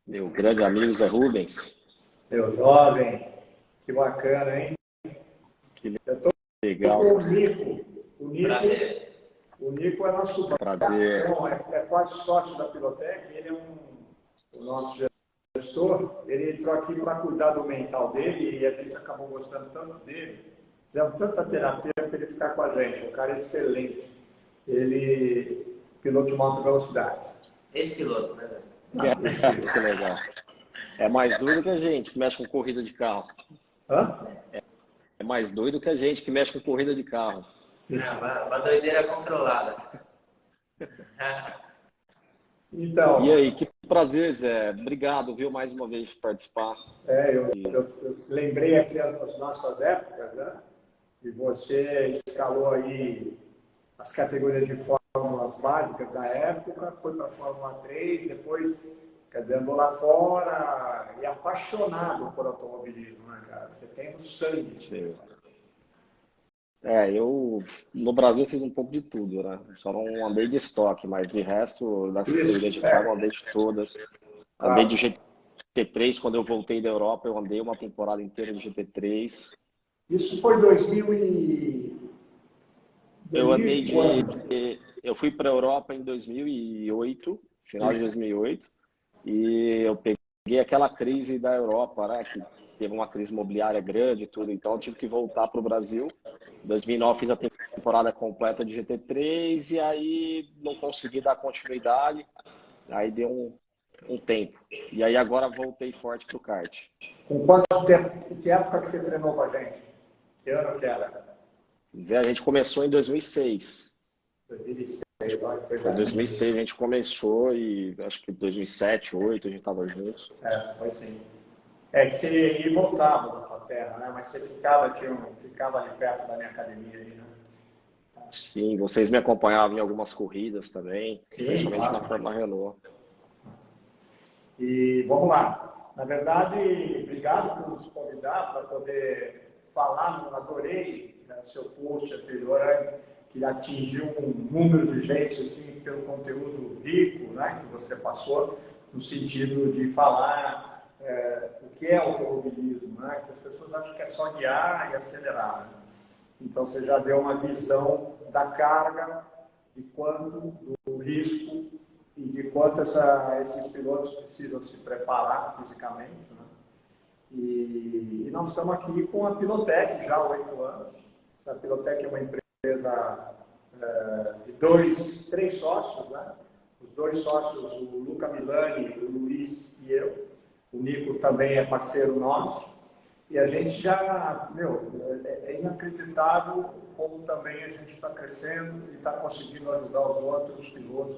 Meu grande amigo Zé Rubens. Meu jovem, que bacana, hein? Que Eu estou legal, com o cara. Nico. O Nico, Prazer. o Nico é nosso Prazer. garçom, é quase sócio da Pilotec, ele é o nosso gestor. Ele entrou aqui para cuidar do mental dele e a gente acabou gostando tanto dele. Fizemos tanta terapia para ele ficar com a gente. Um cara excelente. Ele piloto de alta velocidade. Ex-piloto, né, Zé? Não, esse piloto. Que legal. É mais doido que a gente que mexe com corrida de carro. Hã? É mais doido que a gente que mexe com corrida de carro. Sim. Uma doideira controlada. Então, E aí, que prazer, Zé. Obrigado, viu, mais uma vez por participar. eu lembrei aqui as nossas épocas, né? E você escalou aí as categorias de fórmulas básicas da época, foi para a Fórmula 3, depois, quer dizer, andou lá fora e apaixonado por automobilismo, né, cara? Você tem no sangue. Sim. Eu no Brasil fiz um pouco de tudo, né? Só não andei de estoque, mas de resto, das corridas Isso, de carro, eu andei de todas. Andei de claro. GT3, quando eu voltei da Europa, eu andei uma temporada inteira de GT3. Isso foi 2000 Eu 2000 andei e de. quando? Eu fui para a Europa em 2008, final de 2008, e eu peguei aquela crise da Europa, né? Que teve uma crise imobiliária grande e tudo, então eu tive que voltar para o Brasil. Em 2009 fiz a temporada completa de GT3 e aí não consegui dar continuidade, aí deu um tempo. E aí agora voltei forte para o kart. Com quanto tempo? Que época que você treinou com a gente? Que ano que era? Zé, a gente começou em 2006. 2006, vai, foi Foi já. 2006 a gente começou e acho que 2007, 2008 a gente estava juntos. Foi sim. É que você ia e voltava da tua terra, né? Mas você ficava ali perto da minha academia ali, né? Sim, vocês me acompanhavam em algumas corridas também, Sim, principalmente na claro. Fórmula Renault. E vamos lá. Na verdade, obrigado por nos convidar para poder falar. Adorei, né, seu post anterior, né, que atingiu um número de gente assim, pelo conteúdo rico, né, que você passou, no sentido de falar o que é automobilismo, né, que as pessoas acham que é só guiar e acelerar. Né? Então, você já deu uma visão da carga, de quanto, do risco e de quanto esses pilotos precisam se preparar fisicamente. Né? E nós estamos aqui com a Pilotec já há 8 anos. A Pilotec é uma empresa de três sócios, né? Os dois sócios, o Luca Milani, o Luiz e eu. O Nico também é parceiro nosso. E a gente já, é inacreditável como também a gente está crescendo e está conseguindo ajudar os outros pilotos.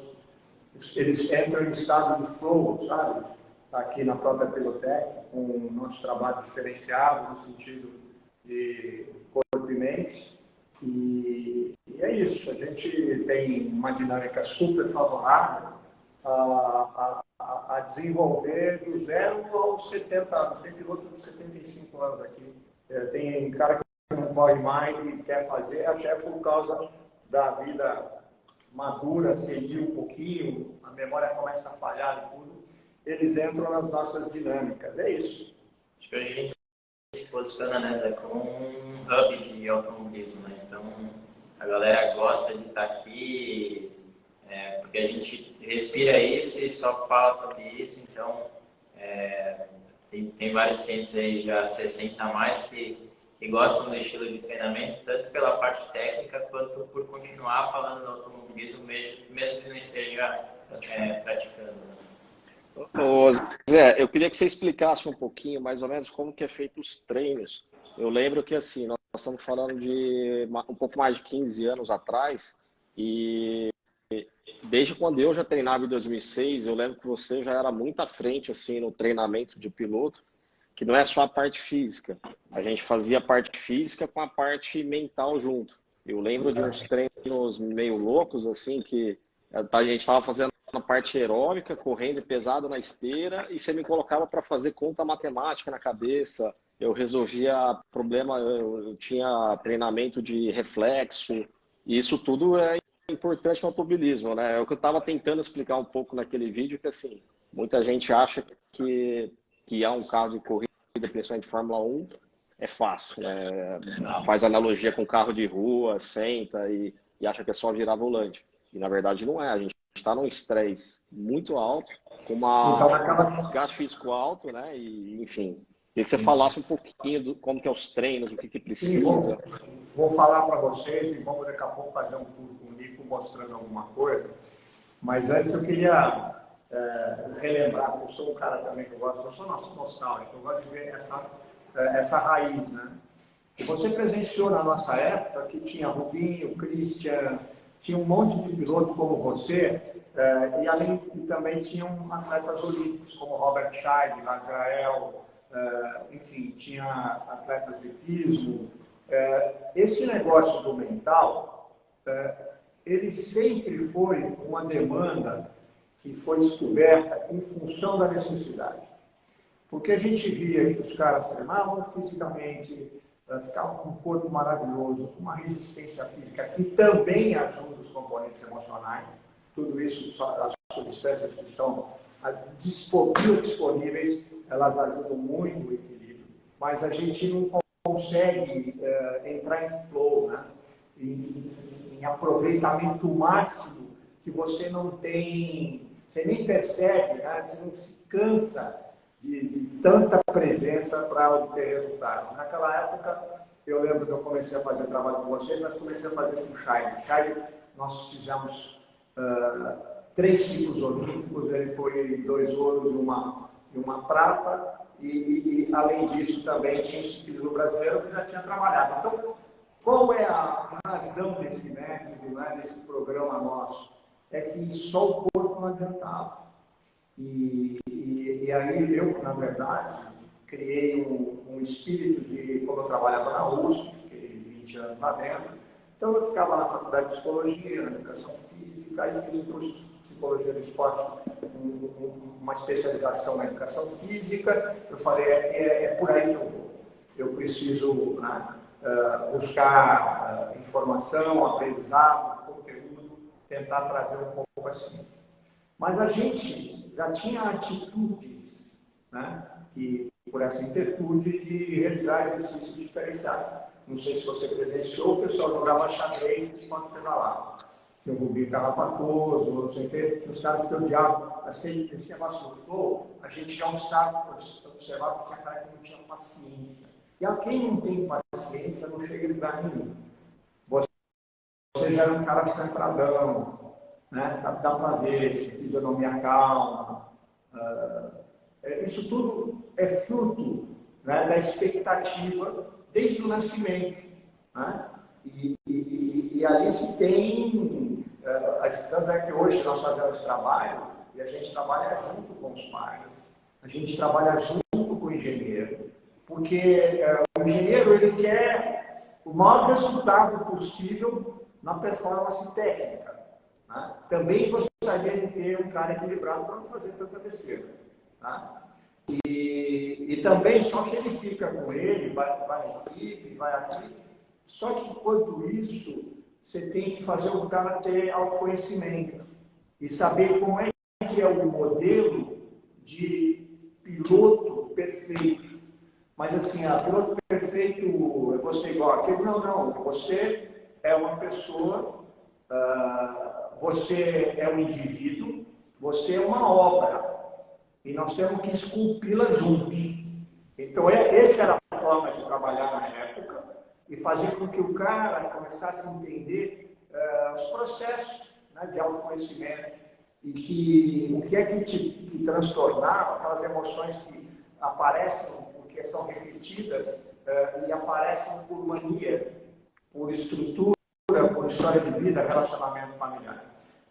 Eles entram em estado de flow, sabe? Aqui na própria Pilotec, com o nosso trabalho diferenciado no sentido de corpo e mente. E é isso, a gente tem uma dinâmica super favorável a desenvolver do 0 aos 70 anos. Tem piloto de 75 anos aqui. Tem cara que não corre mais e quer fazer, até por causa da vida madura, seguir um pouquinho, a memória começa a falhar e tudo. Eles entram nas nossas dinâmicas. É isso. Acho que hoje a gente se posiciona, né, Zé, como um hub de automobilismo, né? Então, a galera gosta de estar aqui, porque a gente respira isso e só fala sobre isso. Então, tem vários clientes aí já 60 a mais que gostam do estilo de treinamento, tanto pela parte técnica quanto por continuar falando do automobilismo, mesmo que não esteja praticando. Ô, Zé, eu queria que você explicasse um pouquinho, mais ou menos, como que é feito os treinos. Eu lembro que, assim, nós estamos falando de um pouco mais de 15 anos atrás, e desde quando eu já treinava em 2006, eu lembro que você já era muito à frente, assim, no treinamento de piloto, que não é só a parte física. A gente fazia a parte física com a parte mental junto. Eu lembro de uns treinos meio loucos, assim, que a gente estava fazendo a parte aeróbica, correndo pesado na esteira, e você me colocava para fazer conta matemática na cabeça. Eu resolvia problema, eu tinha treinamento de reflexo, e isso tudo é importante no automobilismo, né? É o que eu estava tentando explicar um pouco naquele vídeo, que assim, muita gente acha que é um carro de corrida, principalmente de Fórmula 1, é fácil, né? Não. Faz analogia com carro de rua, senta e acha que é só virar volante. E na verdade não é. A gente está num estresse muito alto, com Então, um gasto físico alto, né? E, enfim, queria que você falasse um pouquinho do como que é os treinos, o que que sim, precisa. vou falar para vocês e vamos daqui a pouco fazer um tour com o Nico mostrando alguma coisa. Mas antes eu queria relembrar, que eu sou um cara também que eu gosto, eu sou nostálgico, eu gosto de ver essa raiz, né? Você presenciou na nossa época que tinha Rubinho, Christian, tinha um monte de pilotos como você, e também tinham atletas olímpicos como Robert Scheide, Israel, enfim, tinha atletas de pismo. Esse negócio do mental, ele sempre foi uma demanda que foi descoberta em função da necessidade. Porque a gente via que os caras treinavam fisicamente, ficavam com um corpo maravilhoso, com uma resistência física que também ajuda os componentes emocionais. Tudo isso, as substâncias que estão disponíveis, elas ajudam muito o equilíbrio. Mas a gente não consegue entrar em flow, né? Em aproveitamento máximo, que você não tem, você nem percebe, né? Você não se cansa de tanta presença para obter resultados. Naquela época, eu lembro que eu comecei a fazer trabalho com vocês, mas comecei a fazer com o Scheide. Scheide, nós fizemos 3 ciclos olímpicos, ele foi 2 ouros e uma prata, e além disso também tinha instituído brasileiro que já tinha trabalhado. Então, qual é a razão desse método, né, desse programa nosso? É que só o corpo não adiantava. E aí eu, na verdade, criei um espírito de, como eu trabalhava na USP, fiquei 20 anos lá dentro, então eu ficava na faculdade de psicologia, na educação física, aí fiz um curso de psicologia do esporte, uma especialização na educação física. Eu falei, é por aí que eu vou. Eu preciso, né, buscar informação, aprendizado, conteúdo, tentar trazer um pouco a ciência. Mas a gente já tinha atitudes, né, que, por essa inquietude de realizar exercícios diferenciados. Não sei se você presenciou, o pessoal jogava xadrez enquanto pedalava. Tinha um Rubinho carrapatoso, não sei o quê, tinha os caras que odiavam. Assim, esse negócio do flow, a gente já observava que tinha cara que não tinha paciência. E a quem não tem paciência não chega em lugar nenhum. Você já era um cara centradão, né? Dá para ver, se fisionomia calma. Isso tudo é fruto, né, da expectativa desde o nascimento. Né? E ali se tem, tanto é que hoje nós fazemos trabalho e a gente trabalha junto com os pais, a gente trabalha junto com o engenheiro, porque o engenheiro ele quer o maior resultado possível na performance técnica. Né? Também gostaria de ter um cara equilibrado para não fazer tanta besteira. Tá? E também, só que ele fica com ele, vai na equipe, vai aqui. Só que, enquanto isso, você tem que fazer o cara ter autoconhecimento e saber como é que é o modelo de piloto perfeito. Mas, assim, piloto perfeito, é você igual aquele? Não. Você é uma pessoa, você é um indivíduo, você é uma obra. E nós temos que esculpi-la juntos. Então, essa era a forma de trabalhar na época e fazer com que o cara começasse a entender os processos, né, de autoconhecimento e o que é que transtornava aquelas emoções que aparecem porque são repetidas e aparecem por mania, por estrutura, por história de vida, relacionamento familiar.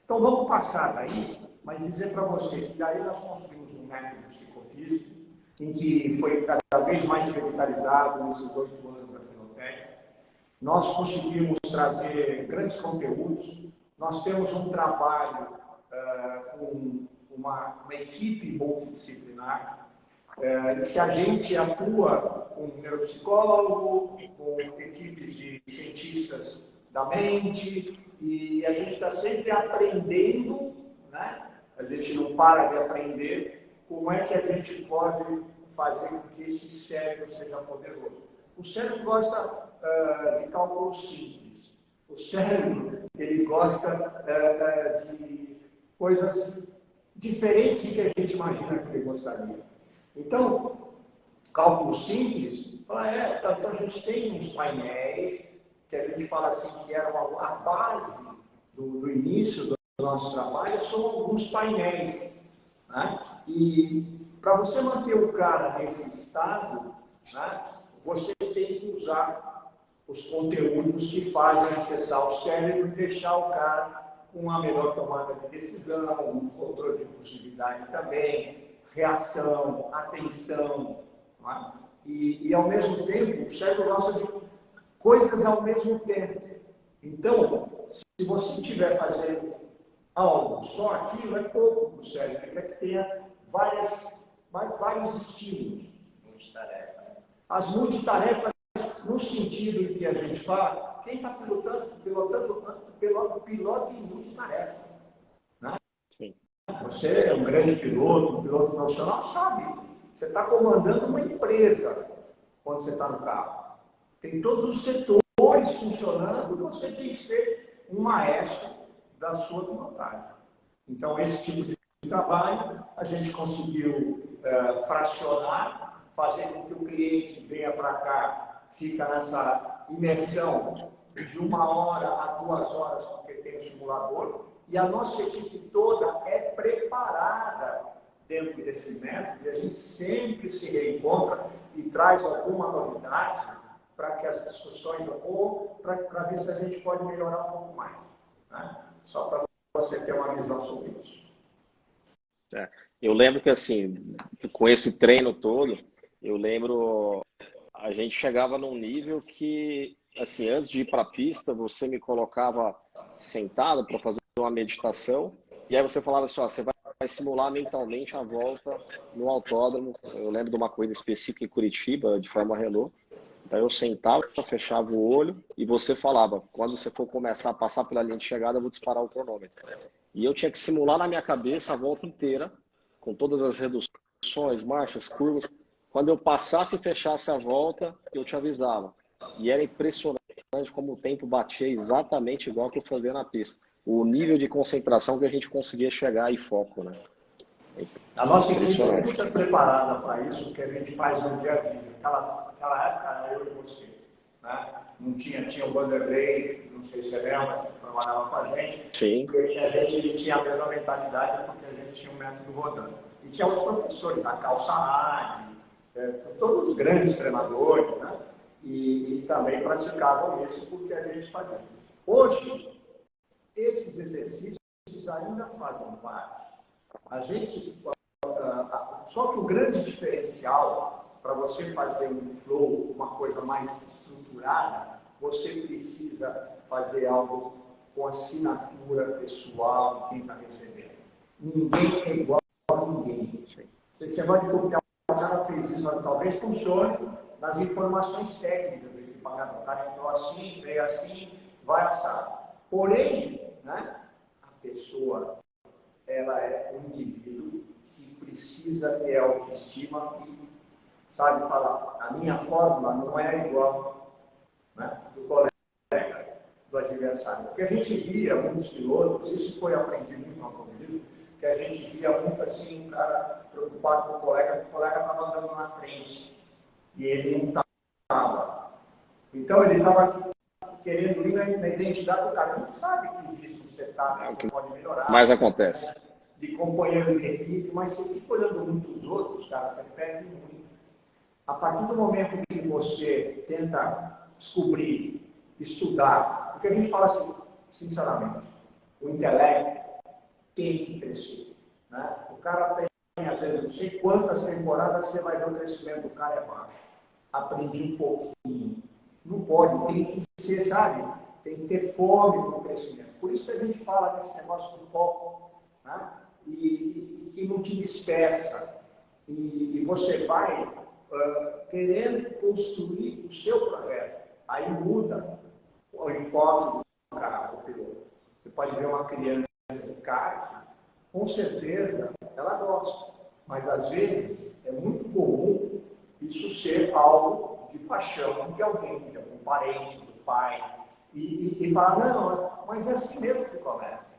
Então, vamos passar daí, mas dizer para vocês que daí nós construímos um método psicofísico em que foi cada vez mais revitalizado nesses 8 anos da Finotec. Nós conseguimos trazer grandes conteúdos. Nós temos um trabalho com uma equipe multidisciplinar, que a gente atua com neuropsicólogo, com equipes de cientistas da mente, e a gente está sempre aprendendo, né? A gente não para de aprender como é que a gente pode fazer com que esse cérebro seja poderoso. O cérebro gosta de cálculos simples. O cérebro, ele gosta de coisas diferentes do que a gente imagina que ele gostaria. Então, cálculo simples, então a gente tem uns painéis que a gente fala assim que eram a base do início do nosso trabalho, são alguns painéis, né? E para você manter o cara nesse estado, né, você tem que usar os conteúdos que fazem acessar o cérebro e deixar o cara com uma melhor tomada de decisão, um controle de impulsividade também, reação, atenção, né? E ao mesmo tempo, o cérebro gosta de coisas ao mesmo tempo. Então, se você estiver fazendo algo só aquilo, é pouco para o cérebro. Ele quer que tenha vários estímulos. Multitarefa. As multitarefas, no sentido em que a gente fala, quem está pilota em multitarefa. Né? Sim. Você é um grande piloto, um piloto profissional, sabe. Você está comandando uma empresa quando você está no carro. Tem todos os setores funcionando e você tem que ser um maestro da sua pilotagem. Então, esse tipo de trabalho a gente conseguiu fracionar, fazer com que o cliente venha para cá, fica nessa imersão de 1 hora a 2 horas, porque tem o simulador, e a nossa equipe toda é preparada dentro desse método, e a gente sempre se reencontra e traz alguma novidade para que as discussões ocorram, para ver se a gente pode melhorar um pouco mais. Né? Só para você ter uma visão sobre isso. Eu lembro que, assim, com esse treino todo, eu lembro, a gente chegava num nível que, assim, antes de ir para a pista, você me colocava sentado para fazer uma meditação, e aí você falava assim, ó, você vai simular mentalmente a volta no autódromo. Eu lembro de uma corrida específica em Curitiba, de Fórmula Renault. Então eu sentava, fechava o olho e você falava, quando você for começar a passar pela linha de chegada, eu vou disparar o cronômetro. E eu tinha que simular na minha cabeça a volta inteira, com todas as reduções, marchas, curvas. Quando eu passasse e fechasse a volta, eu te avisava. E era impressionante como o tempo batia exatamente igual que eu fazia na pista. O nível de concentração que a gente conseguia chegar e foco, né? A nossa equipe é muito preparada para isso, que a gente faz no dia a dia. Naquela época era eu e você. Né? Não tinha o Vanderlei, não sei se você lembra, que trabalhava com a gente. Sim. E a gente tinha a mesma mentalidade porque a gente tinha um método rodando. E tinha outros professores, a Calçarade, todos os grandes treinadores, né? E também praticavam isso porque a gente fazia. Hoje, esses exercícios ainda fazem parte. A gente, só que o grande diferencial para você fazer um flow, uma coisa mais estruturada, você precisa fazer algo com assinatura pessoal de quem está recebendo. Ninguém é igual a ninguém. Você vai copiar, o cara fez isso, talvez funcione nas informações técnicas do equipamento. O cara entrou assim, veio assim, vai assar. Porém, né, a pessoa, ela é um indivíduo que precisa ter autoestima e sabe falar, a minha fórmula não é igual, né, do colega, do adversário. Porque a gente via muitos pilotos, isso foi aprendido muito no automobilismo, que a gente via muito assim, um cara preocupado com o colega estava andando na frente e ele não estava. Então ele estava querendo ir na identidade do cara. A gente sabe que existe um setup que você pode melhorar. Mas acontece. De companheiro de equipe, mas se fica olhando muito os outros, cara, você perde muito. A partir do momento que você tenta descobrir, estudar, porque a gente fala assim, sinceramente, o intelecto tem que crescer. Né? O cara tem, às vezes, não sei quantas temporadas você vai ver o crescimento do cara é baixo. Aprendi um pouquinho. Não pode, tem que ser, sabe? Tem que ter fome para o crescimento. Por isso que a gente fala desse negócio do foco, né? E que não te dispersa. E você vai querendo construir o seu projeto. Aí muda o enfoque do cara, do piloto. pode ver uma criança de kart, com certeza ela gosta, mas às vezes é muito comum isso ser algo de paixão de alguém, de algum parente, do pai, e falar, não, mas é assim mesmo que começa.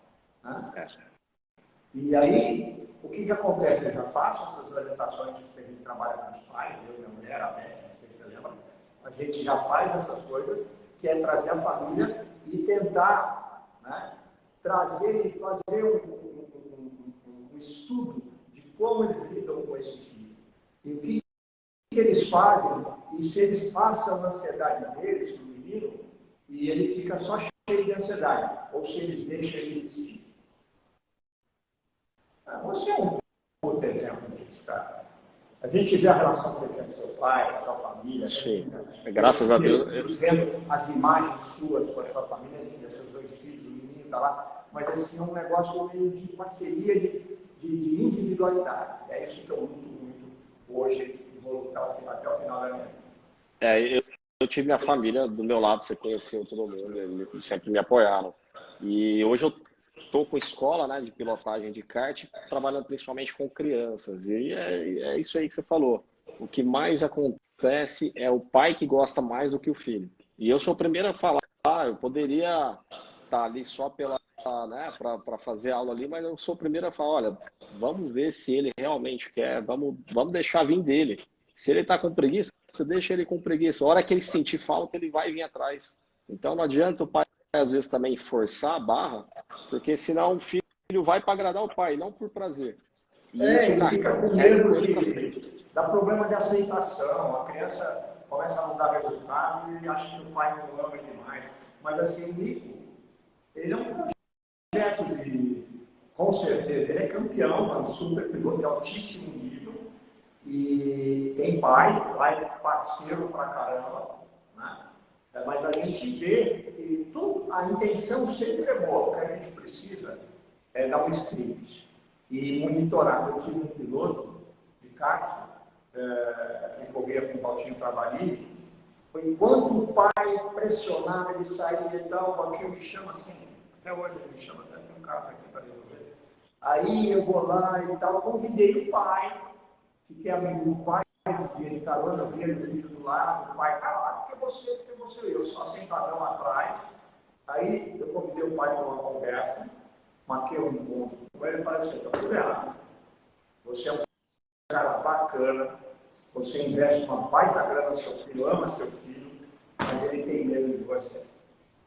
Né? E aí, o que acontece? Eu já faço essas orientações que a gente trabalha com os pais, eu e minha mulher, a Beth, não sei se você lembra, a gente já faz essas coisas, que é trazer a família e tentar, né, trazer e fazer um estudo de como eles lidam com esse filho. E o que eles fazem, e se eles passam a ansiedade deles, do menino, e ele fica só cheio de ansiedade, ou se eles deixam ele existir. Você é um outro exemplo disso, cara. A gente vê a relação que você tinha com seu pai, com a sua família. Sim, graças a Deus. Vendo as imagens suas com a sua família, seus dois filhos, o menino está lá, mas assim, é um negócio meio de parceria, de individualidade. É isso que eu luto muito hoje e vou lutar até o final da minha vida. Eu tive minha família do meu lado, você conheceu todo mundo, eles sempre me apoiaram. E hoje eu estou com escola, né, de pilotagem de kart, trabalhando principalmente com crianças. E é isso aí que você falou. O que mais acontece é o pai que gosta mais do que o filho. E eu sou o primeiro a falar, eu poderia estar ali só pela, né, para fazer aula ali, mas eu sou o primeiro a falar, olha, vamos ver se ele realmente quer, vamos deixar vir dele. Se ele está com preguiça, deixa ele com preguiça. A hora que ele sentir falta, ele vai vir atrás. Então não adianta o pai às vezes também forçar a barra, porque senão o filho vai para agradar o pai, não por prazer. E isso ele fica com medo de dar problema de aceitação. A criança começa a não dar resultado e acha que o pai não ama demais. Mas assim, o Nico, ele é um projeto com certeza, ele é campeão, é um super piloto de altíssimo nível e tem pai parceiro pra caramba, né? Mas a gente vê que a intenção sempre é boa. O que a gente precisa é dar um script e monitorar. Eu tive um piloto de kart que corria com o Valtinho Travalli. Enquanto o pai pressionava, ele saía e tal, o Valtinho me chama assim, até hoje ele me chama, tem um caso aqui para resolver. Aí eu vou lá e tal, convidei o pai, fiquei amigo do pai, dia de carona, eu via o filho do lado, o pai, fica você, eu só sentadão atrás. Aí eu convidei o pai para uma conversa, marquei um encontro com ele e falei assim, está tudo errado. Você é um cara bacana, você investe uma baita grana no seu filho, ama seu filho, mas ele tem medo de você.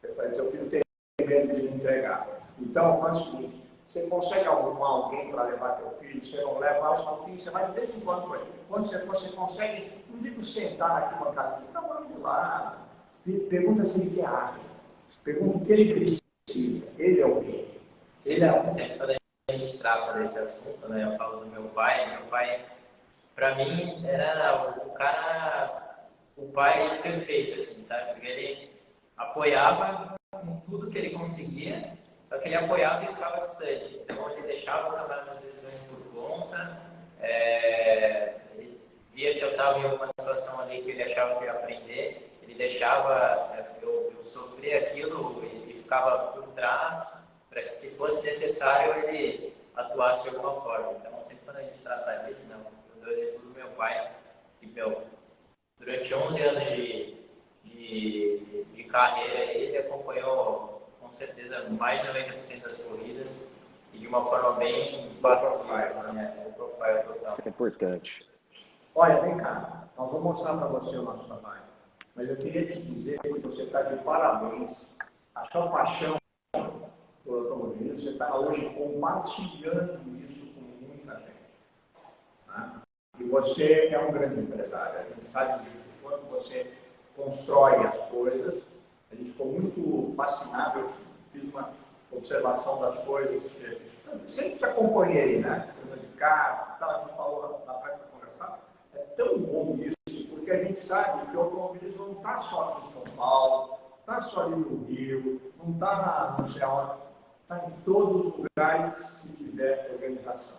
Eu falei, teu filho tem medo de me entregar. Então, faz o seguinte, você consegue arrumar alguém para levar teu filho, você não leva aos pouquinhos, você vai de vez em quando com ele. Quando você for, você consegue, não digo sentar na arquibancada, fica trabalhando de lá, pergunta se ele quer água, pergunta o que ele precisa, ele é o rei. Ele é sempre quando a gente trata desse assunto, né, eu falo do meu pai, para mim, era o pai perfeito, assim, sabe? Porque ele apoiava com tudo que ele conseguia, só que ele apoiava e ficava distante. Então, ele deixava eu tomar minhas decisões por conta, ele via que eu estava em alguma situação ali que ele achava que eu ia aprender, ele deixava eu sofrer aquilo e ficava por trás, para que, se fosse necessário, ele atuasse de alguma forma. Então, sempre quando a gente trata disso, não, eu dou exemplo do meu pai, que, durante 11 anos de carreira, ele acompanhou, com certeza, mais de 90% das corridas e de uma forma bem passiva, assim, o profile total. Isso é importante. Olha, vem cá, nós vamos mostrar para você o nosso trabalho, mas eu queria te dizer que você está de parabéns. A sua paixão por automobilismo, você está hoje compartilhando isso com muita gente. Né? E você é um grande empresário. A gente sabe que quando você constrói as coisas, a gente ficou muito fascinado. Eu fiz uma observação das coisas, que eu sempre te acompanhei, né? Você de carro, a gente falou na frente para conversar. É tão bom isso, porque a gente sabe que o automobilismo não está só aqui em São Paulo, não está só ali no Rio, não está no céu, está em todos os lugares se tiver organização.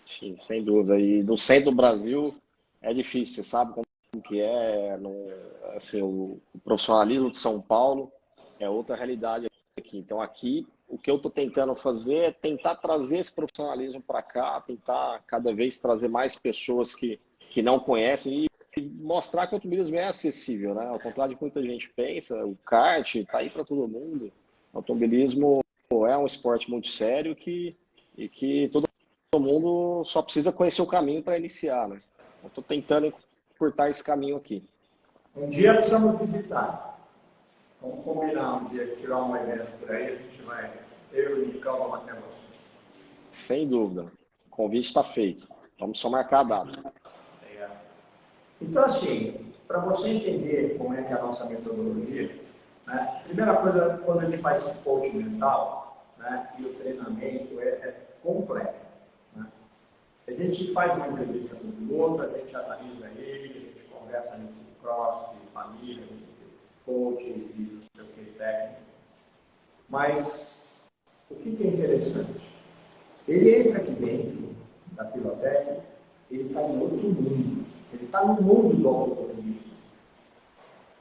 Sim, sem dúvida. E no centro do Brasil é difícil, você sabe como que é, assim, o profissionalismo de São Paulo é outra realidade aqui. Então aqui o que eu estou tentando fazer é tentar trazer esse profissionalismo para cá, tentar cada vez trazer mais pessoas que não conhecem e mostrar que o automobilismo é acessível, né? Ao contrário de que muita gente pensa, o kart está aí para todo mundo. O automobilismo é um esporte muito sério e que todo mundo só precisa conhecer o caminho para iniciar, né? Eu estou tentando encurtar esse caminho aqui. Um dia precisamos visitar. Vamos combinar um dia, tirar uma evento por aí, a gente vai, eu e o Nicão vamos até você. Sem dúvida. O convite está feito. Vamos só marcar a data. Então, assim, para você entender como é que é a nossa metodologia, né, primeira coisa, quando a gente faz esse coach mental, né, e o treinamento é completo. Né? A gente faz uma entrevista com o piloto, a gente analisa ele, a gente conversa nesse cross de família, de coach e não sei o que técnico. Mas o que é interessante? Ele entra aqui dentro da Pilotécnica, ele está em outro mundo. Ele está no mundo do automobilismo.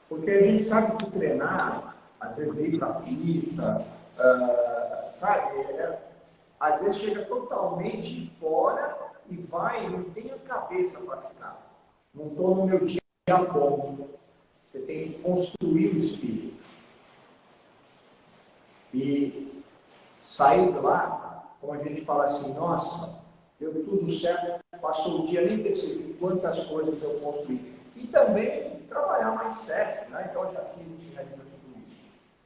Porque a gente sabe que treinar, às vezes ir para a pista, sabe? Às vezes chega totalmente fora e vai, não tem a cabeça para ficar. Não estou no meu dia a ponto. Você tem que construir o espírito. E sair de lá, como a gente fala assim, nossa, deu tudo certo, passou o dia, nem percebi quantas coisas eu construí. E também trabalhar mindset, né? Então, já fiz, realiza tudo isso.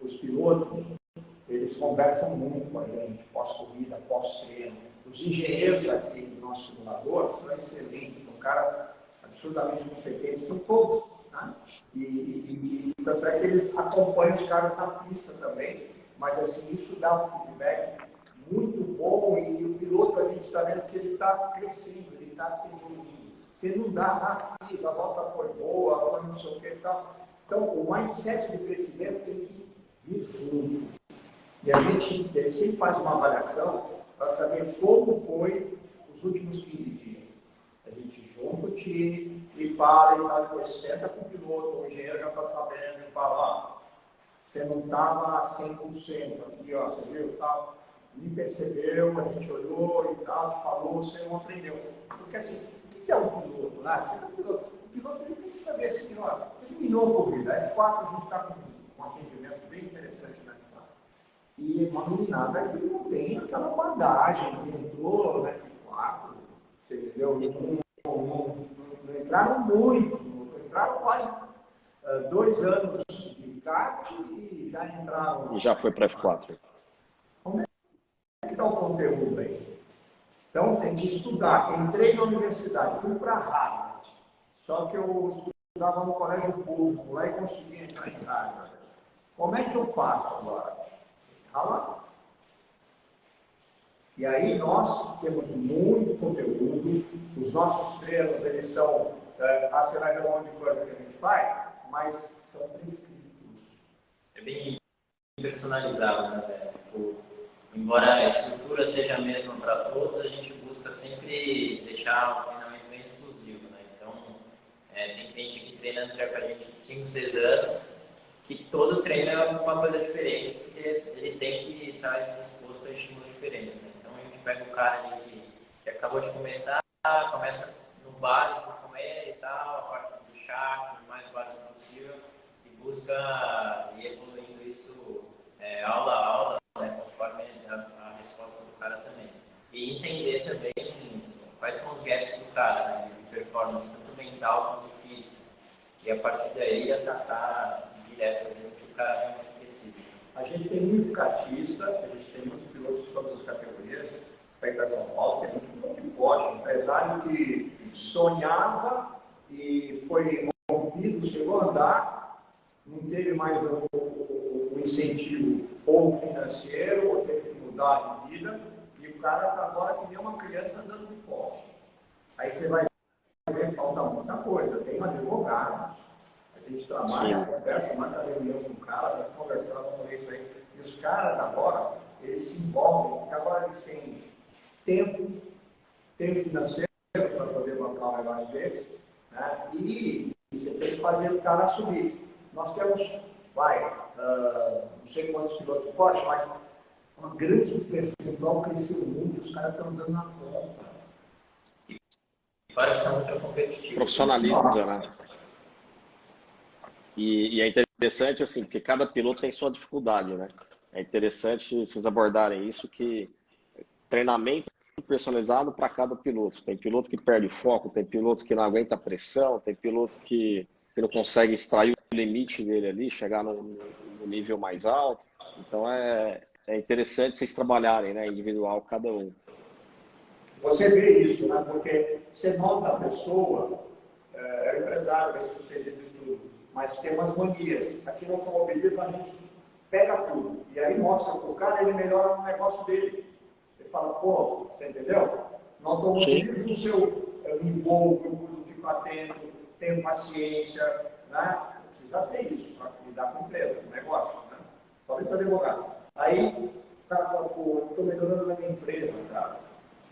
Os pilotos, eles conversam muito com a gente, pós-corrida, pós-treino. Os engenheiros aqui do nosso simulador são excelentes, são caras absurdamente competentes, são todos. Né? E tanto é que eles acompanham os caras na pista também, mas assim, isso dá um feedback muito bom e o piloto a gente está vendo que ele está crescendo, ele está evoluindo. Porque não dá, fiz, a volta foi boa, foi não sei o que e tal. Então, o mindset de crescimento tem que vir junto. E a gente sempre faz uma avaliação para saber como foi os últimos 15 dias. A gente junta o time e fala, e tal, depois senta com o piloto, o engenheiro já está sabendo e fala, ó, você não estava 100% aqui, ó, você viu, tal. Me percebeu, a gente olhou e tal, falou, você não aprendeu. Porque assim, o que é um piloto? Né? Você é um piloto. O piloto ele tem que saber assim, ó, terminou a corrida. A F4 a gente está com um atendimento bem interessante na F4. E uma meninada que não tem aquela bagagem que entrou na F4, você entendeu? Não entraram muito, entraram quase 2 anos de kart e já entraram. E já foi para F4. Como é que está o conteúdo aí? Então tem que estudar. Entrei na universidade, fui para Harvard, só que eu estudava no colégio público lá e consegui entrar em Harvard. Como é que eu faço agora? Ralar. E aí nós temos muito conteúdo, os nossos treinos, eles são, você vai ver um monte de coisa que a gente faz, mas são prescritos. É bem personalizado, né, Zé? Embora a estrutura seja a mesma para todos, a gente busca sempre deixar o treinamento bem exclusivo, né? Então, tem cliente aqui treinando já com a gente 5, 6 anos, que todo treino é uma coisa diferente, porque ele tem que estar disposto a estímulos diferentes, né? Então, a gente pega o cara ali que acabou de começar, começa no básico com ele e tal, a parte do chat, o mais básico possível, e busca ir evoluindo isso aula a aula, né, conforme a resposta do cara também. E entender também quais são os gaps do cara, né, de performance, tanto mental quanto física. E a partir daí atacar direto no que o cara realmente precisa. A gente tem muito kartista, a gente tem muitos pilotos de todas as categorias, para ir para São Paulo, tem muito piloto que pode, empresário que sonhava e foi rompido, chegou a andar, não teve mais o incentivo ou financeiro, ou teve que mudar de vida, e o cara está agora que nem uma criança andando de poste. Aí você vai ver, falta muita coisa, tem advogados, a gente trabalha, conversa, marca reunião com o cara, vai conversar, vamos ver isso aí. E os caras agora, eles se envolvem, porque agora eles têm tempo, tem financeiro para poder bancar um negócio desse, né? E você tem que fazer o cara subir. Nós temos, não sei quantos pilotos de Porsche, mas uma grande percentual cresceu muito, os caras estão dando na conta. E fora que são muito competitivos. Profissionaliza, né? E é interessante, assim, porque cada piloto tem sua dificuldade, né? É interessante vocês abordarem isso, que treinamento personalizado para cada piloto. Tem piloto que perde foco, tem piloto que não aguenta a pressão, tem piloto que não consegue extrair o limite dele ali, chegar no nível mais alto. Então é interessante vocês trabalharem, né? Individual, cada um. Você vê isso, né? Porque você nota a pessoa, é empresário, bem sucedido e tudo, mas tem umas manias. Aqui no automobilismo a gente pega tudo e aí mostra para o cara, ele melhora no negócio dele. Ele fala, pô, você entendeu? No automobilismo, eu me envolvo, eu fico atento, tenho paciência, né? Precisa ter isso para lidar com o empresa, com o negócio, né? Talvez para advogado. Aí o cara fala, pô, eu estou melhorando na minha empresa, cara.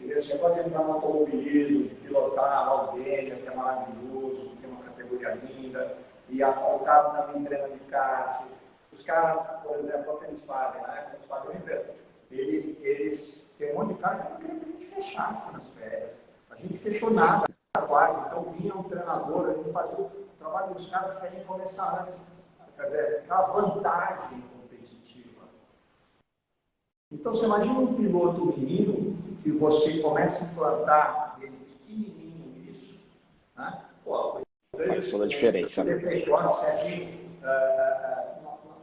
Você pode entrar no automobilismo, pilotar alguém, que é maravilhoso, que tem uma categoria linda, e o cara também treina de kart. Os caras, por exemplo, o que eles fazem, né? Eles fazem uma empresa. Eles têm um monte de cara que não queria que a gente fechasse nas férias. A gente fechou nada quase, então vinha um treinador, a gente fazia o trabalho dos caras que querem começar antes. Quer dizer, aquela vantagem competitiva. Então, você imagina um piloto menino que você começa a implantar ele pequenininho isso, né? Pô, faz toda a diferença, né?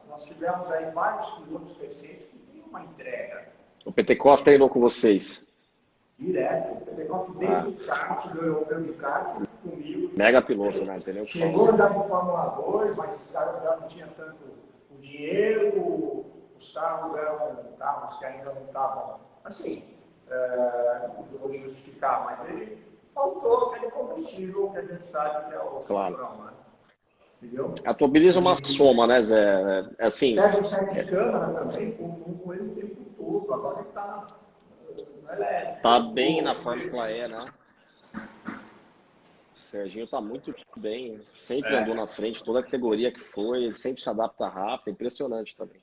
Nós tivemos aí vários pilotos recentes que têm uma entrega. O Petekoff treinou com vocês? Direto. O Petekoff desde o kart, do europeu de kart, comigo. Mega piloto, né? Entendeu? Chegou a andar com Fórmula 2, mas já não tinha tanto o dinheiro, os carros eram carros que ainda não estavam, assim, não vou justificar, mas ele faltou aquele combustível que a gente sabe que é o cinturão, né? Entendeu? Automobilismo é uma soma, né, Zé? Assim. Pega o set de câmera também, confundo com ele o tempo todo, agora ele está no elétrico. Tá bem na Fórmula E, né? O Serginho tá muito bem, sempre andou na frente, toda a categoria que foi, ele sempre se adapta rápido, impressionante também.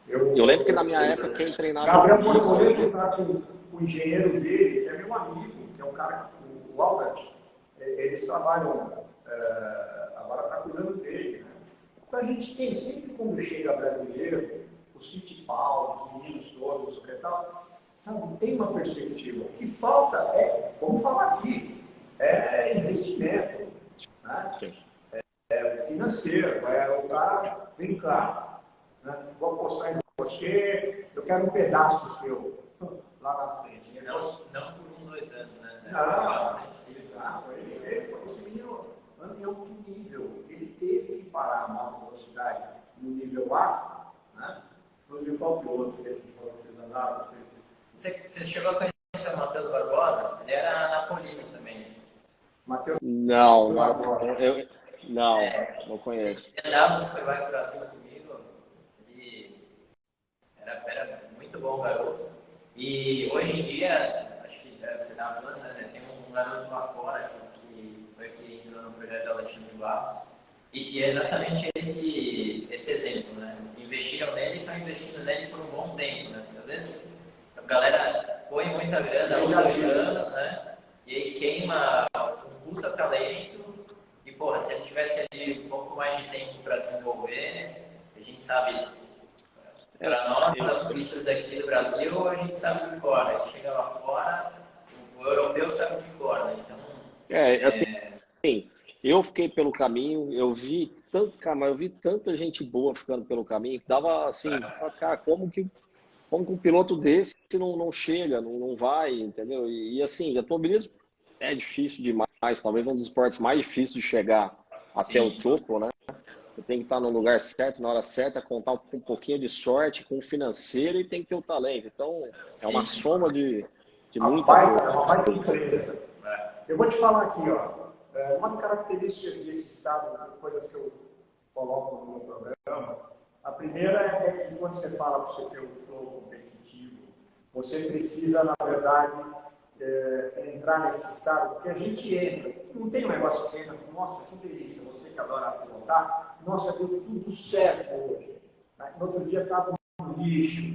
Eu lembro que na minha época quem treinava... Gabriel Bortoleto está com o engenheiro dele, é meu amigo, que é um cara, o Albert, eles trabalham, agora está cuidando dele, né? Então a gente tem, sempre quando chega brasileiro, os Fittipaldi, os meninos todos, o que tal, sabe, tem uma perspectiva. O que falta vamos falar aqui, é investimento, né? É financeiro, o cara, vem cá, né? Vou apostar em você, eu quero um pedaço seu lá na frente. Não por 1, 2 anos, né? Esse menino anda em outro nível. Ele teve que parar a alta velocidade no nível A, né? No qual piloto que a gente falou que vocês andaram? Você chegou a conhecer o Matheus Barbosa? Ele era napolino também. Matheus? Não conheço. Ele andava no Superbike Brasil comigo. Ele era muito bom garoto. E hoje em dia, acho que você estava falando, né? Tem um garoto lá fora que foi que entrou no projeto da Alexandre Barros. E é exatamente esse exemplo, né? Investiram nele e estão investindo nele por um bom tempo, né? Às vezes a galera põe muita grana há 2 anos, né? E aí queima um puta talento. E, porra, se ele tivesse ali um pouco mais de tempo para desenvolver, a gente sabe, para nós, as pistas daqui do Brasil, a gente sabe de cor. A gente chega lá fora, o europeu sabe de cor, né? Então, assim, eu fiquei pelo caminho, eu vi tanta gente boa ficando pelo caminho, que dava assim, cara, como que um piloto desse não chega, não vai, entendeu? E assim, automobilismo é difícil demais, talvez um dos esportes mais difíceis de chegar até o topo, né? Você tem que estar no lugar certo, na hora certa, contar com um pouquinho de sorte, com o financeiro e tem que ter o talento. Então, é uma soma de muita coisa. É uma baita empresa. Eu vou te falar aqui, ó. Uma das características desse estado, coisas que eu coloco no meu programa, a primeira é que quando você fala para você ter um flow competitivo, você precisa, na verdade, entrar nesse estado, porque a gente entra, não tem um negócio que você entra, nossa, que delícia, você que adora pilotar, nossa, deu tudo certo hoje. No outro dia estava um lixo,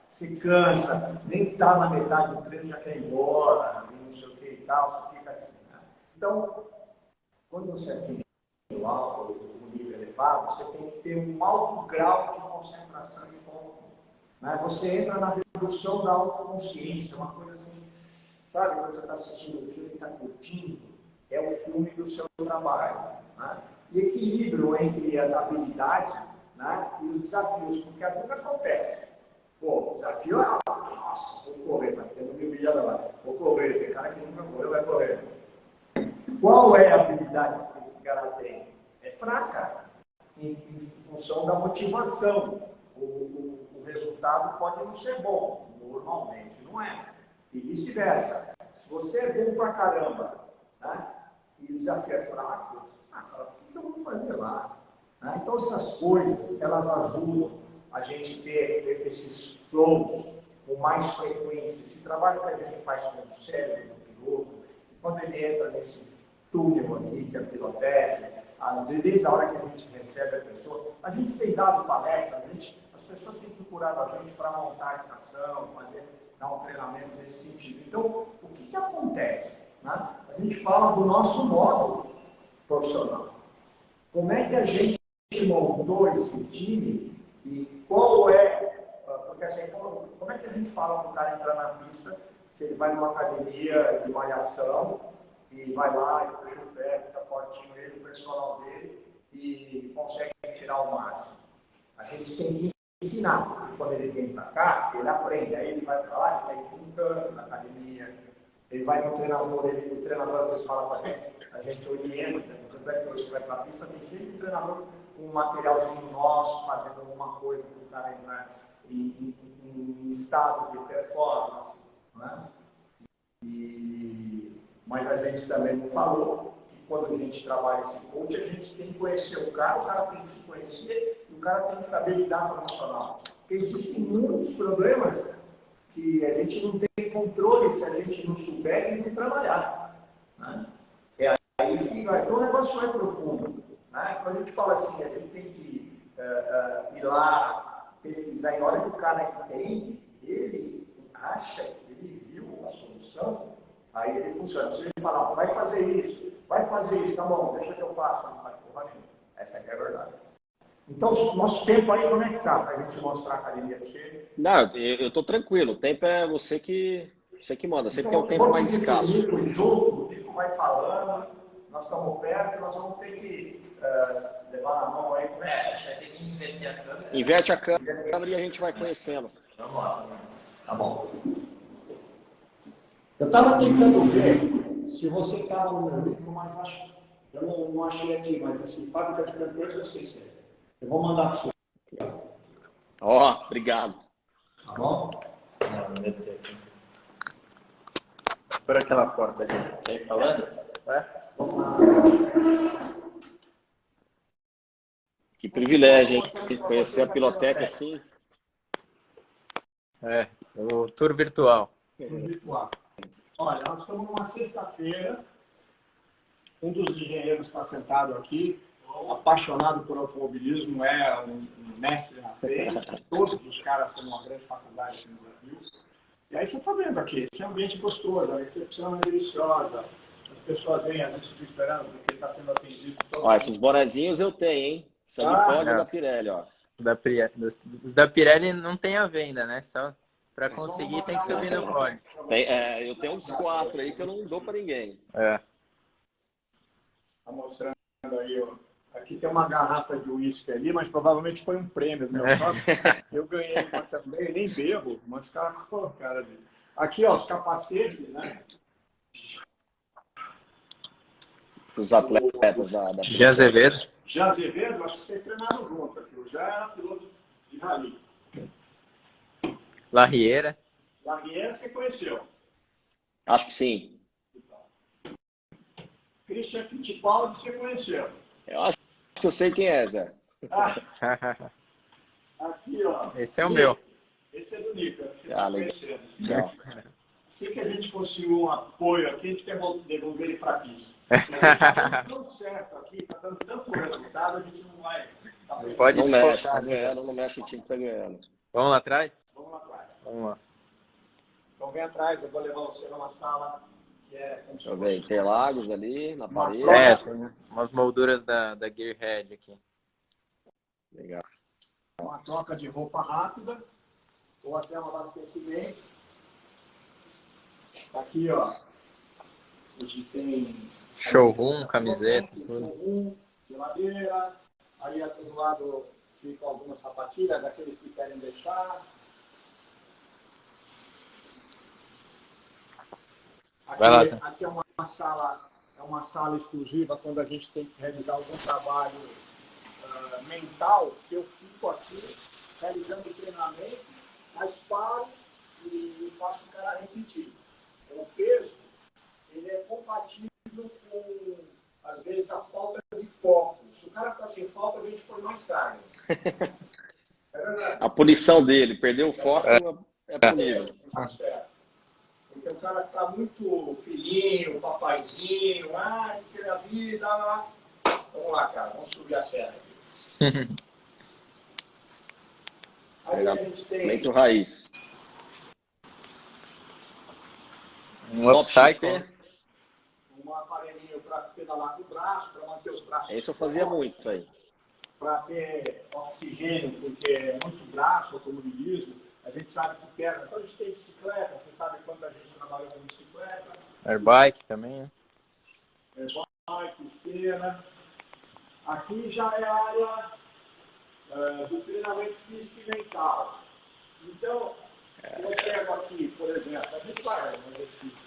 você cansa, nem está na metade do treino, já quer ir embora, não sei o que e tal, você fica assim. Né? Então, quando você atinge o nível elevado, você tem que ter um alto grau de concentração e foco. Né? Você entra na redução da autoconsciência, uma coisa assim, sabe, quando você está assistindo um filme e está curtindo, é o filme do seu trabalho. Né? E equilíbrio entre a habilidade, né, e os desafios, porque às vezes acontece. Pô, o desafio é, nossa, vou correr, vai ter um milhão lá, vou correr, tem cara que nunca correu, vai correr. Qual é a habilidade que esse cara tem? É fraca, em função da motivação. O resultado pode não ser bom, normalmente não é. E vice-versa. Se você é bom pra caramba, né, e o desafio é fraco, fala, o que eu vou fazer lá? Né? Então, essas coisas, elas ajudam a gente ter esses flows com mais frequência. Esse trabalho que a gente faz com o cérebro do piloto, quando ele entra nesse túnel aqui, que é a pilotécnica, desde a hora que a gente recebe a pessoa, a gente tem dado palestra, as pessoas têm procurado a gente para montar a estação, dar um treinamento nesse sentido. Então, o que acontece? Né? A gente fala do nosso modo profissional. Como é que a gente montou esse time e qual é... Porque assim, como é que a gente fala para o cara entrar na pista se ele vai numa academia de malhação e vai lá e puxa o ferro, fica fortinho ele, o personal dele e consegue tirar o máximo? A gente tem que ensinar, porque quando ele vem para cá, ele aprende, aí ele vai para lá, ele vai para um canto na academia, ele vai no treinador, o treinador às vezes fala para ele, a gente orienta, tanto é que você vai para a pista, tem sempre um treinador com um materialzinho nosso, fazendo alguma coisa para o cara entrar em estado de performance. Né? Mas a gente também não falou que quando a gente trabalha esse coach, a gente tem que conhecer o cara tem que se conhecer e o cara tem que saber lidar com o emocional. Porque existem muitos problemas que a gente não tem controle se a gente não souber e não trabalhar. Né? Aí fica, então o negócio é profundo. Né? Quando a gente fala assim, a gente tem que ir lá, pesquisar, e na hora que o cara entende, ele acha, ele viu a solução, aí ele funciona. Se ele falar, vai fazer isso, tá bom, deixa que eu faço, não faz porra nenhuma. Essa aqui é a verdade. Então, nosso tempo aí, como é que tá? Para a gente mostrar a academia para você? Não, eu tô tranquilo. O tempo é você que manda. Sempre tem um tempo mais escasso. O Nico vai falando, nós estamos perto, nós vamos ter que levar na mão aí. Como é que Acho que vai ter que inverter a câmera. Inverte a câmera e a gente vai conhecendo. Vamos lá. Tá bom. Eu estava tentando ver se você estava no meu livro, mas acho, eu não achei aqui, mas assim, fábrica de cantores eu sei se é. Eu vou mandar para você. Ó, obrigado. Tá bom? Vou meter aqui. Por aquela porta ali. Tá aí falando? Vamos lá. Que privilégio, hein? Conhecer a Piloteca assim. É, o tour virtual. Virtual. Olha, nós estamos numa sexta-feira. Um dos engenheiros está sentado aqui, apaixonado por automobilismo, é um mestre na frente. Todos os caras têm uma grande faculdade aqui no Brasil. E aí você está vendo aqui, esse ambiente gostoso, a recepção é deliciosa. As pessoas vêm, a gente fica esperando, porque está sendo atendido. Ó, esses bonezinhos eu tenho, hein? Isso é de pódio da Pirelli, ó. Os da Pirelli não tem a venda, né? Só para conseguir tem que subir no pódio. Eu tenho uns 4 aí que eu não dou para ninguém. É. Está mostrando aí, ó. Aqui tem uma garrafa de uísque ali, mas provavelmente foi um prêmio. Meu eu ganhei uma também, nem bebo, mas cara, ali. Aqui, ó, os capacetes, né? Os atletas da Jean Azevedo. Jean Azevedo, acho que vocês treinaram junto aqui. O Jean era piloto de rally. Larriera. Larriera você conheceu? Acho que sim. Christian Fittipaldi você conheceu? Eu acho que eu sei quem é, Zé. Aqui, ó. Esse é o meu. Esse é do Nico. Você legal. legal. Assim que a gente conseguiu um apoio aqui, a gente quer devolver ele para a pista. Está dando tão certo aqui, está dando tanto resultado, a gente não vai Não pode Não mexe, desfocar. tá ganhando, não mexe em time que tá ganhando. Vamos lá atrás? Vamos lá atrás. Vamos lá. Então vem atrás, eu vou levar você numa sala que é como se Deixa eu ver, Interlagos ali na parede. Tem umas molduras da Gearhead aqui. Legal. uma troca de roupa rápida ou até um abastecimento. Aqui, ó, a gente tem Showroom, camiseta, tudo. showroom, geladeira, aí aqui do lado ficam algumas sapatilhas, daqueles que querem deixar. Vai lá, Zé. Aqui é uma sala exclusiva quando a gente tem que realizar algum trabalho mental, que eu fico aqui realizando treinamento, mas paro e faço o cara repetir. O peso, ele é compatível com, às vezes, a falta de foco. Se o cara está sem foco, a gente põe mais carga. É verdade. A punição dele, perdeu o foco, é punível. Tá certo. Porque o cara está muito filhinho, papaizinho, que quer a vida, lá. Vamos lá, cara, vamos subir a serra aqui. Aí a gente tem Treinamento raiz. Um upcycle. um aparelhinho para pedalar com o braço, para manter os braços. Esse eu fazia muito aí. Para ter oxigênio, porque é muito braço, automobilismo. A gente sabe que perna. Então a gente tem bicicleta, você sabe quanta gente trabalha com bicicleta. Airbike também, né? Airbike, esteira. Aqui já é a área do treinamento físico e mental. Então, eu pego aqui, por exemplo, a gente vai no exercício.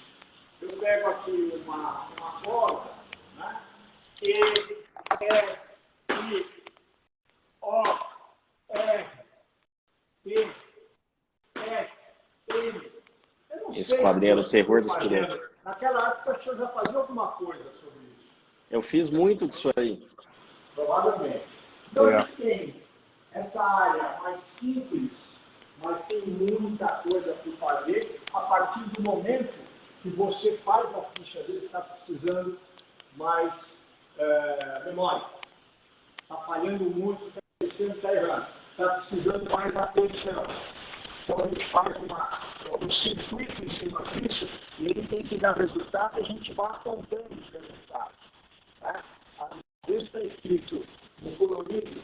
Eu pego aqui uma corda, né? E, S, I, O, R, T, S, M. Eu não Esse sei quadrinho era o se terror você dos fazendo. pilotos. Naquela época, eu já fazia alguma coisa sobre isso. Eu fiz muito disso aí. Provavelmente. Então, Legal. a gente tem essa área mais simples, mas tem muita coisa para fazer a partir do momento que você faz a ficha dele, está precisando mais memória. Está falhando muito, está esquecendo, está errando. Está precisando mais atenção. Então, a gente faz um circuito em cima disso e ele tem que dar resultado e a gente vai apontando os resultados. Né? Às vezes está escrito no colorido,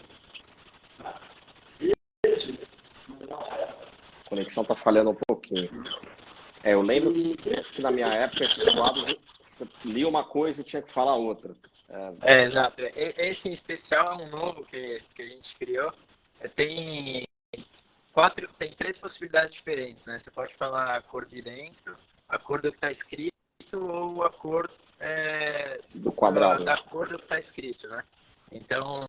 esse não é. A conexão tá falhando um pouquinho. Eu lembro que na minha época esses quadros, você lia uma coisa e tinha que falar outra. Exato. Esse em especial é um novo que a gente criou. Tem três possibilidades diferentes, né? Você pode falar a cor de dentro, a cor do que está escrito ou a cor Do quadrado. da cor do que está escrito, né? Então,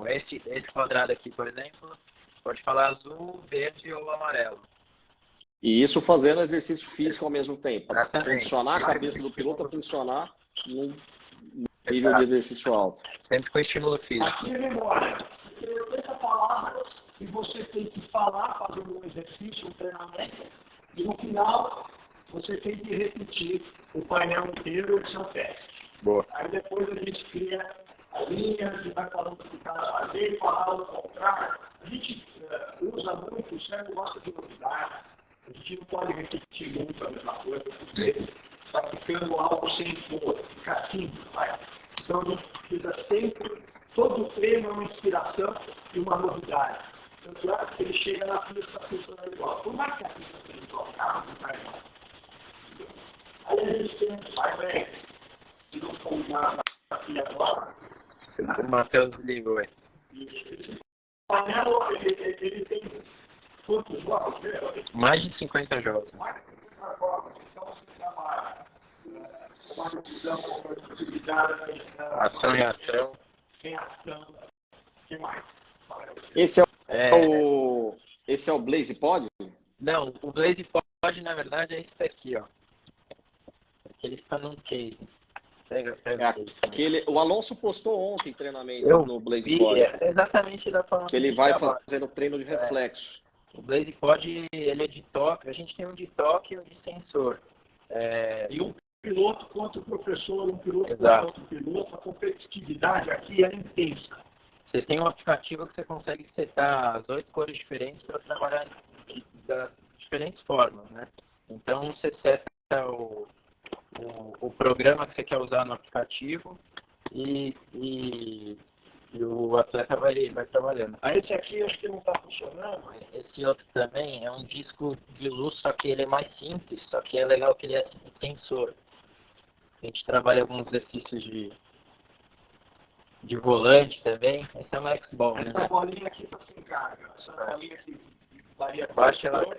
esse quadrado aqui, por exemplo, pode falar azul, verde ou amarelo. E isso fazendo exercício físico ao mesmo tempo. Para Exatamente. funcionar a cabeça do piloto a funcionar num nível de exercício alto. Sempre com estímulo físico. Aqui é memória. Você tem 80 palavras e você tem que falar, fazendo um exercício, um treinamento, e no final você tem que repetir o painel inteiro do seu teste. Boa. Aí depois a gente cria a linha e vai falando o que está a fazer, falar o contrário. A gente usa muito, o cérebro gosta de novidade. A gente não pode repetir muito a mesma coisa, porque está ficando algo sem cor, fica simples, vai. Então a gente precisa sempre, todo treino é uma inspiração e uma novidade. Tanto é que ele chega na pista funcionando igual. Por mais que a pista seja igual, o carro não vai igual. Aí a gente tem um Cyber, se não for uma aqui agora. O Matheus ligou aí. Esse painel, ele tem quantos jogos? Mais de 50 jogos. Mais de 50 jogos. Então você trabalha com uma decisão, com uma possibilidade, Ação e ação. sem ação. O que mais? Esse é o Blaze Pod? Não, o Blaze Pod, na verdade, é esse daqui, ó. Ele está num case. Pega o case. O Alonso postou ontem treinamento Eu no Blaze vi, Pod. exatamente da forma Que ele a vai gente trabalha. fazendo treino de reflexo. O Blaze Pod, ele é de toque. A gente tem um de toque e um de sensor. E um piloto contra o professor, um piloto Exato. contra outro piloto, a competitividade aqui é intensa. você tem um aplicativo que você consegue setar as 8 cores diferentes para trabalhar das diferentes formas, né? Então, você seta o programa que você quer usar no aplicativo e o atleta vai trabalhando. Aí esse aqui acho que não está funcionando. Esse outro também é um disco de luz, só que ele é mais simples, só que é legal que ele é sensor. A gente trabalha alguns exercícios de volante também. Esse é um X-Ball, né? Essa bolinha aqui está sem carga. Essa bolinha aqui varia Baixa ela.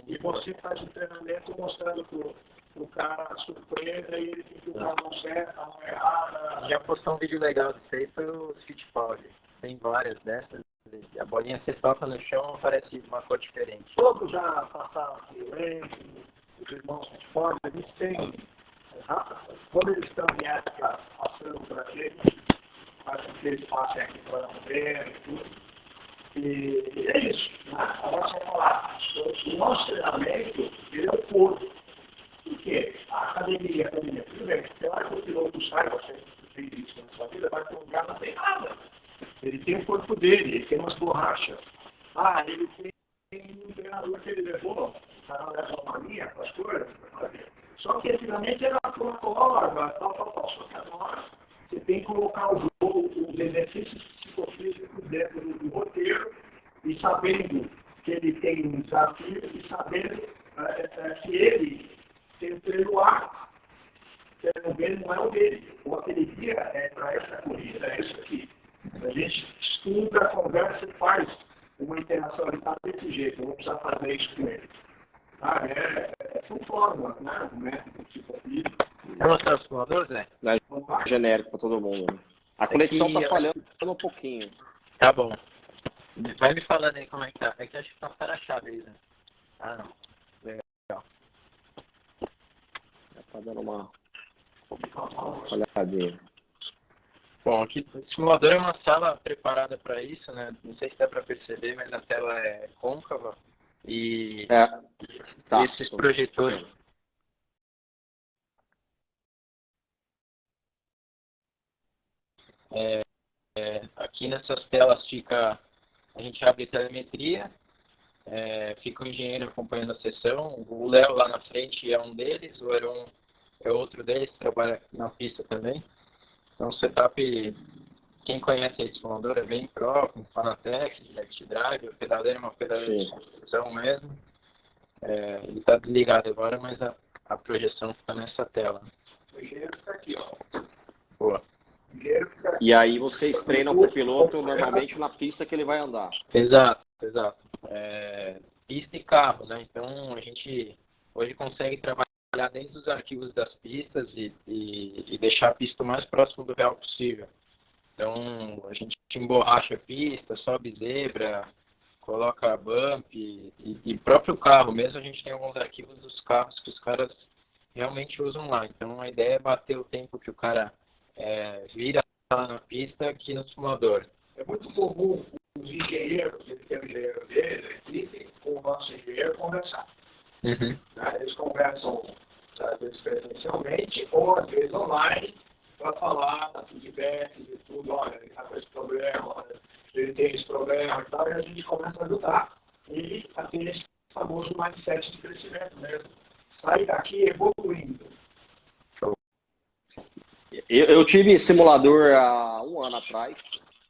e você faz o treinamento mostrando pro cara a surpresa e ele tem que usar a mão certa, a mão errada. Já postou um vídeo legal disso aí, foi o Fit Power. Tem várias dessas. A bolinha você toca no chão, aparece uma cor diferente. Todos já passaram silêncio, os irmãos de fora, eles têm. Quando eles estão em época passando para a gente, faz com que eles passem aqui para a ver e tudo. E é isso. Né? Agora você falar, o nosso treinamento, ele é o corpo. Por quê? A academia, tudo bem, você vai que o piloto sai, você fez isso na sua vida, vai para um lugar, não tem nada. Ele tem o corpo dele, ele tem umas borrachas. Ele tem um treinador que ele levou, o cara leva uma linha com as coisas para fazer. Só que antigamente era uma corda, tal. Só que agora você tem que colocar o jogo, os exercícios psicofísicos dentro do roteiro e sabendo que ele tem um desafio e sabendo que ele tem um treino A, que o dele não é o dele. Ou aquele dia é para essa corrida, é isso aqui. A gente estuda, conversa e faz uma interação. Ele está desse jeito, eu vou precisar fazer isso com ele. São formas, né? O método psicofísico. Quer mostrar os simuladores, né? É genérico para todo mundo. Né? A conexão está falhando um pouquinho. Tá bom. Vai me falando aí como é que tá. É que acho que passaram a chave aí, né? Ah, não. Legal. Já tá dando uma olhadinha. Bom, aqui o simulador é uma sala preparada para isso, né? Não sei se dá para perceber, mas a tela é côncava e Tá. esses projetores. Aqui nessas telas a gente abre telemetria, fica o engenheiro acompanhando a sessão, o Léo lá na frente é um deles, o Heron é outro deles, que trabalha na pista também. Então o setup, quem conhece esse simulador é bem próprio, um Fanatec, Direct Drive, o pedaleiro é uma pedaleira de construção mesmo. Ele está desligado agora, mas a projeção fica nessa tela. O engenheiro fica aqui, ó. Boa. E aí vocês treinam com o piloto normalmente na pista que ele vai andar. Exato. Pista e carro, né? Então a gente hoje consegue trabalhar dentro dos arquivos das pistas e deixar a pista o mais próximo do real possível. Então a gente emborracha a pista, sobe zebra, coloca bump e próprio carro mesmo, a gente tem alguns arquivos dos carros que os caras realmente usam lá. Então a ideia é bater o tempo que o cara vira lá na pista aqui no simulador. É muito comum os engenheiros, ele tem o engenheiro dele, a equipe, com o nosso engenheiro conversar. Uhum. Eles conversam, às vezes presencialmente ou às vezes online, para falar, dar feedback de tudo, olha, ele está com esse problema, olha, ele tem esse problema e tal, e a gente começa a ajudar. E tem esse famoso mindset de crescimento mesmo. Sair daqui evoluindo. Eu tive simulador há um ano atrás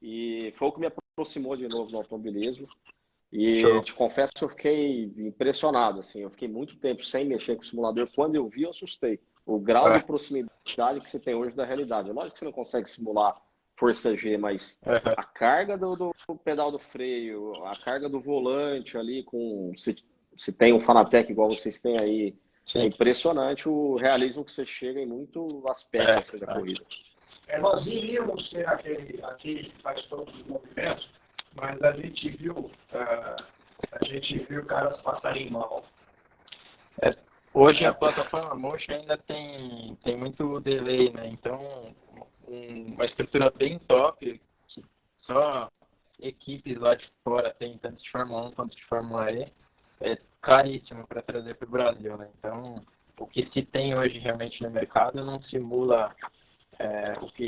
e foi o que me aproximou de novo no automobilismo. E te confesso que eu fiquei impressionado, assim, eu fiquei muito tempo sem mexer com o simulador. Quando eu vi, eu assustei. O grau de proximidade que você tem hoje da realidade. Lógico que você não consegue simular força G, mas a carga do pedal do freio, a carga do volante ali, se tem um Fanatec igual vocês têm aí, é impressionante o realismo que você chega em muito aspecto da corrida. Nós iríamos ter aquele que faz todos os movimentos, mas a gente viu caras passarem mal. Hoje a plataforma Motion ainda tem muito delay, né? Então, uma estrutura bem top, que só equipes lá de fora tem, tanto de Fórmula 1 quanto de Fórmula E, é caríssimo para trazer para o Brasil, né? Então, o que se tem hoje realmente no mercado não simula o que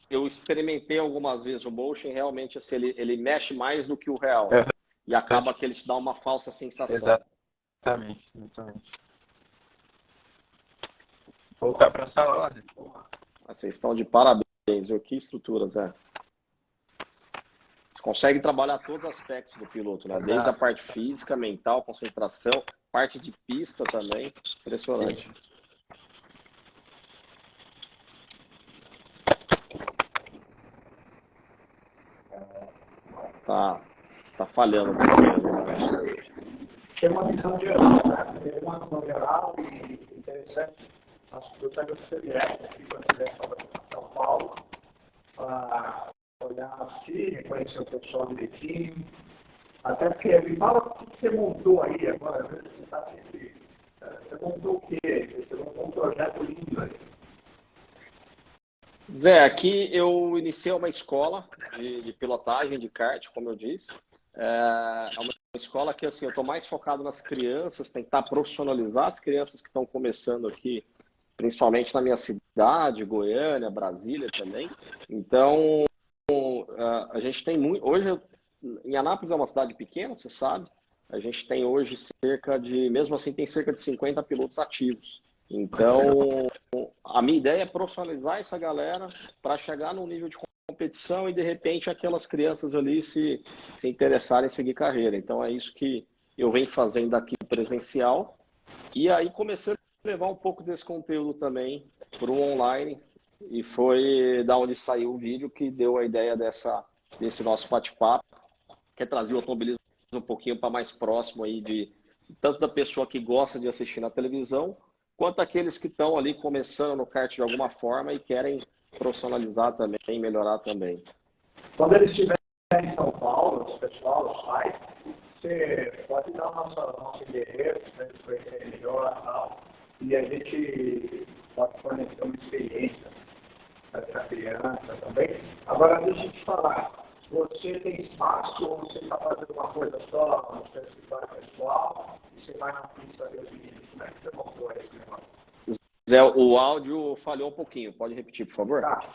eu experimentei algumas vezes o motion, realmente assim, ele mexe mais do que o real. É, E acaba que ele te dá uma falsa sensação. exatamente, exatamente. Voltar para a sala, né? Vocês estão de parabéns, viu? Que estrutura, Zé. Você consegue trabalhar todos os aspectos do piloto, né? Desde a parte física, mental, concentração, parte de pista também. Impressionante. Tá falhando um pouquinho, né? Tem uma visão geral, né? Tem uma visão geral e interessante. Acho que eu pego o CBS aqui quando estiver falando em São Paulo, para olhar assim, reconhecer o pessoal direitinho. Até porque me fala o que você montou aí agora, às vezes você está sempre. Você montou o quê? Você montou um projeto lindo aí. Zé, aqui eu iniciei uma escola de pilotagem de kart, como eu disse. É uma escola que assim, eu estou mais focado nas crianças, tentar profissionalizar as crianças que estão começando aqui, principalmente na minha cidade, Goiânia, Brasília também. Então, a gente tem muito. Hoje, em Anápolis é uma cidade pequena, você sabe. A gente tem hoje mesmo assim, tem cerca de 50 pilotos ativos. Então, a minha ideia é profissionalizar essa galera para chegar num nível de competição e, de repente, aquelas crianças ali se interessarem em seguir carreira. Então, é isso que eu venho fazendo aqui presencial. E aí comecei a levar um pouco desse conteúdo também para o online. E foi da onde saiu o vídeo que deu a ideia desse nosso bate-papo, que é trazer o automobilismo um pouquinho para mais próximo aí tanto da pessoa que gosta de assistir na televisão, quanto aqueles que estão ali começando no kart de alguma forma e querem profissionalizar também, melhorar também. Quando eles estiverem em São Paulo, os pessoal, os pais, você pode dar nosso endereço, para eles conhecerem melhor e tal, e a gente pode fornecer uma experiência para a criança também. Agora, deixa eu te falar, você tem espaço ou você está fazendo uma coisa só no seu escritório pessoal e você vai na pista ver os meninos? Como é que você montou esse negócio? Zé, o áudio falhou um pouquinho. Pode repetir, por favor? Tá.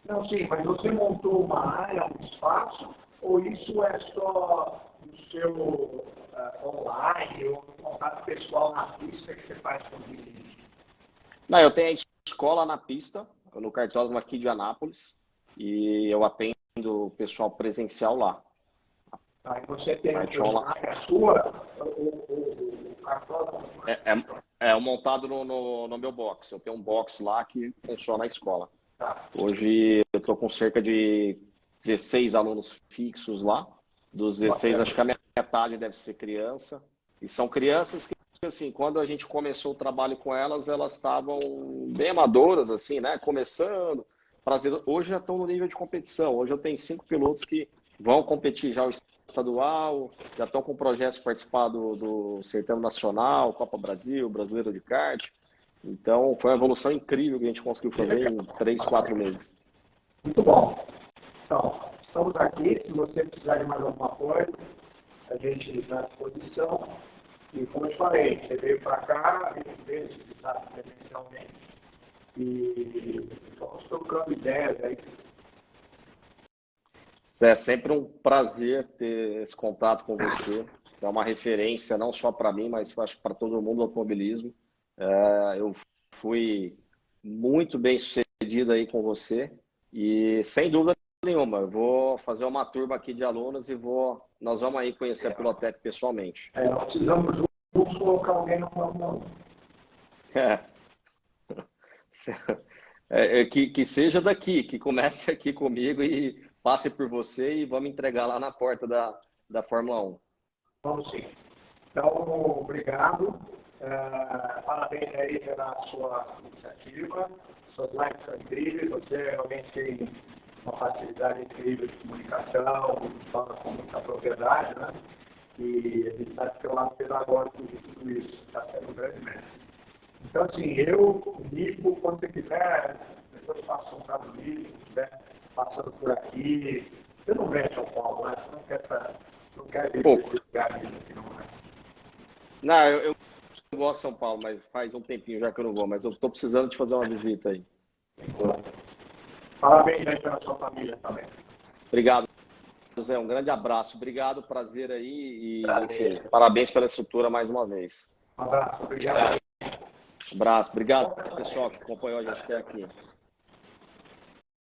Não, sim, mas você montou uma área, um espaço, ou isso é só no seu online ou no contato pessoal na pista que você faz com os meninos? Não, eu tenho a escola na pista, no cartódromo aqui de Anápolis, e eu atendo o pessoal presencial lá. Aí você tem uma área sua, o cartódromo? É montado no meu box. Eu tenho um box lá que funciona a escola. Tá. Hoje eu estou com cerca de 16 alunos fixos lá. Dos 16, acho que a metade deve ser criança. E são crianças que, assim, quando a gente começou o trabalho com elas estavam bem amadoras, assim, né? Começando. Hoje já estão no nível de competição. Hoje eu tenho 5 pilotos que vão competir já o estadual, já estão com projetos de participar do Certame Nacional, Copa Brasil, Brasileiro de Kart. Então, foi uma evolução incrível que a gente conseguiu fazer em 3, 4 meses. Muito bom. Então, estamos aqui. Se você precisar de mais alguma coisa, a gente está à disposição. E, como eu te falei, você veio para cá, a gente veio visitar presencialmente. E vamos trocando ideias aí. É sempre um prazer ter esse contato com você. Você é uma referência não só para mim, mas acho que para todo mundo do automobilismo. Eu fui muito bem sucedido aí com você e sem dúvida nenhuma, eu vou fazer uma turma aqui de alunos e nós vamos aí conhecer a Pilotec pessoalmente. Nós precisamos juntos colocar alguém no Fórmula 1. Que seja daqui, que comece aqui comigo e passe por você e vamos entregar lá na porta da Fórmula 1. Vamos sim. Então, obrigado. Parabéns aí pela sua iniciativa. Suas lives são incríveis. Você realmente tem uma facilidade incrível de comunicação, fala com muita propriedade, né? E a gente está do seu lado pedagógico de tudo isso. Está sendo um grande mestre. Então, assim, o Nico, quando você quiser, depois faça um caso do Nico, se estiver passando por aqui. Você não vem a São Paulo, né? Você não quer ver esse lugar aqui, não é? Não, eu gosto de São Paulo, mas faz um tempinho já que eu não vou, mas eu estou precisando de fazer uma visita aí. Parabéns aí pela sua família também. Obrigado, José. Um grande abraço. Obrigado, prazer aí. E, Prazer. enfim, parabéns pela estrutura mais uma vez. Um abraço, obrigado. Abraço. Obrigado, pessoal, que acompanhou a gente até aqui.